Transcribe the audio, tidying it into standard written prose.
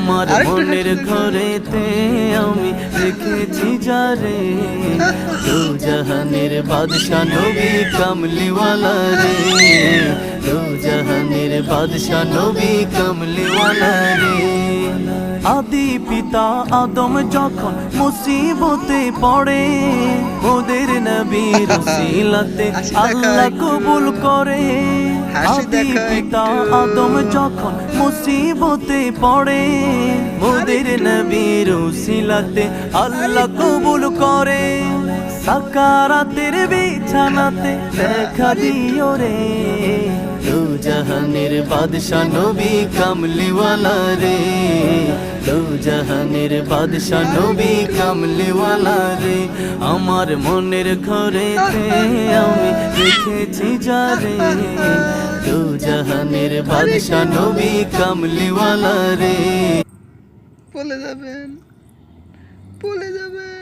আমার মনের ঘরেতে আমি রেখেছি যারে, দু জাহানের বাদশা নবী কামলিওয়ালা রে, দু জাহানের বাদশা নবী কামলিওয়ালা রে। আদি পিতা আদম যখন মুসিবতে পড়ে, ওদের নবীর উসিলাতে আল্লাহ কবুল করে। আদি পিতা আদম যখন মুসিবতে পড়ে, ওদের নবীর উসিলাতে আল্লাহ কবুল করে। সাকারাতের বিছানাতে দেখা দিও রে, দু জাহানের বাদশা নবী কামলিওয়ালা রে, দু জাহানের বাদশা নবী কামলিওয়ালা রে। আমার মনের ঘরেতে আমি রেখেছি যারে, দু জাহানের বাদশা নবী কামলিওয়ালা রে। বলে যাবেন, বলে যাবেন।